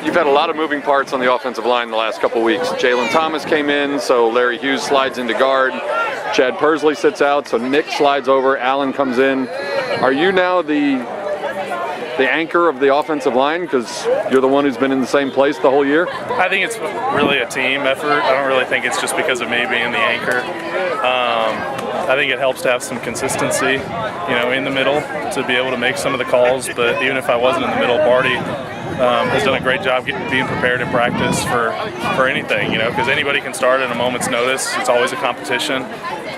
You've had a lot of moving parts on the offensive line the last couple weeks. Jalen Thomas came in, so Larry Hughes slides into guard. Chad Persley sits out, so Nick slides over. Allen comes in. Are you now the anchor of the offensive line because you're the one who's been in the same place the whole year? I think it's really a team effort. I don't really think it's just because of me being the anchor. I think it helps to have some consistency, in the middle to be able to make some of the calls. But even if I wasn't in the middle, Barty has done a great job being prepared in practice for anything, because anybody can start at a moment's notice. It's always a competition.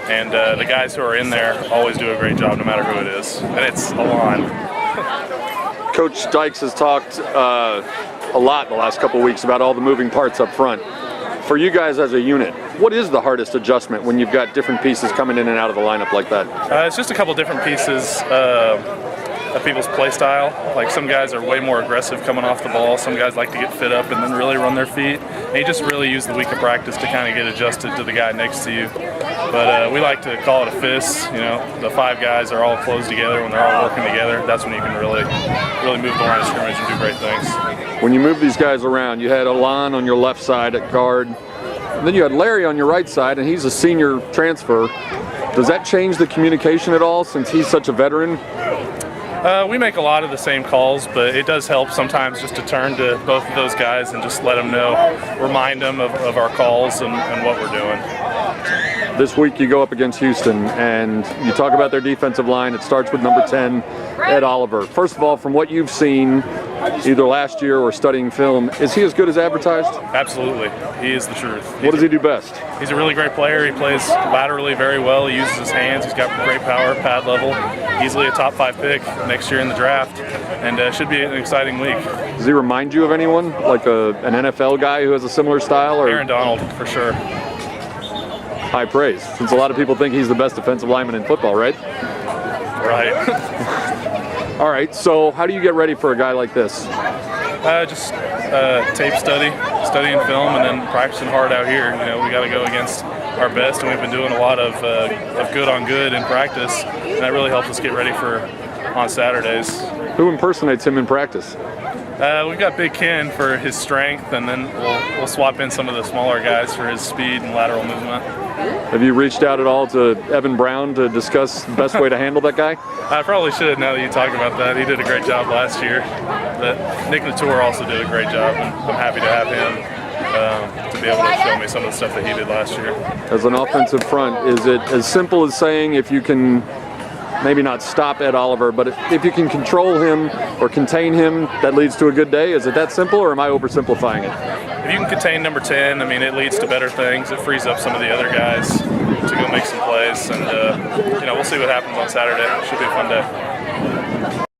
And the guys who are in there always do a great job no matter who it is. And it's a line. Coach Dykes has talked a lot the last couple weeks about all the moving parts up front. For you guys as a unit, what is the hardest adjustment when you've got different pieces coming in and out of the lineup like that? It's just a couple different pieces of people's play style. Like some guys are way more aggressive coming off the ball. Some guys like to get fit up and then really run their feet. And you just really use the week of practice to kind of get adjusted to the guy next to you. But we like to call it a fist. The 5 guys are all close together. When they're all working together, that's when you can really move the line of scrimmage and do great things. When you move these guys around, you had Alon on your left side at guard. And then you had Larry on your right side, and he's a senior transfer. Does that change the communication at all since he's such a veteran? We make a lot of the same calls, but it does help sometimes just to turn to both of those guys and just let them know, remind them of our calls and what we're doing. This week you go up against Houston and you talk about their defensive line. It starts with number 10, Ed Oliver. First of all, from what you've seen, either last year or studying film, is he as good as advertised? Absolutely. He is the truth. What does he do best? He's a really great player. He plays laterally very well. He uses his hands. He's got great power, pad level. Easily a top 5 pick next year in the draft, and should be an exciting week. Does he remind you of anyone, like an NFL guy who has a similar style? Or Aaron Donald, for sure. High praise, since a lot of people think he's the best defensive lineman in football, right? Right. All right, so how do you get ready for a guy like this? Just tape studying film, and then practicing hard out here. We got to go against our best, and we've been doing a lot of good on good in practice, and that really helps us get ready for on Saturdays. Who impersonates him in practice? We've got Big Ken for his strength, and then we'll swap in some of the smaller guys for his speed and lateral movement. Have you reached out at all to Evan Brown to discuss the best way to handle that guy? I probably should, now that you talk about that. He did a great job last year. But Nick Latour also did a great job, and I'm happy to have him to be able to show me some of the stuff that he did last year. As an offensive front, is it as simple as saying if you can maybe not stop Ed Oliver, but if you can control him or contain him, that leads to a good day? Is it that simple, or am I oversimplifying it? If you can contain number 10, it leads to better things. It frees up some of the other guys to go make some plays, and we'll see what happens on Saturday. It should be a fun day.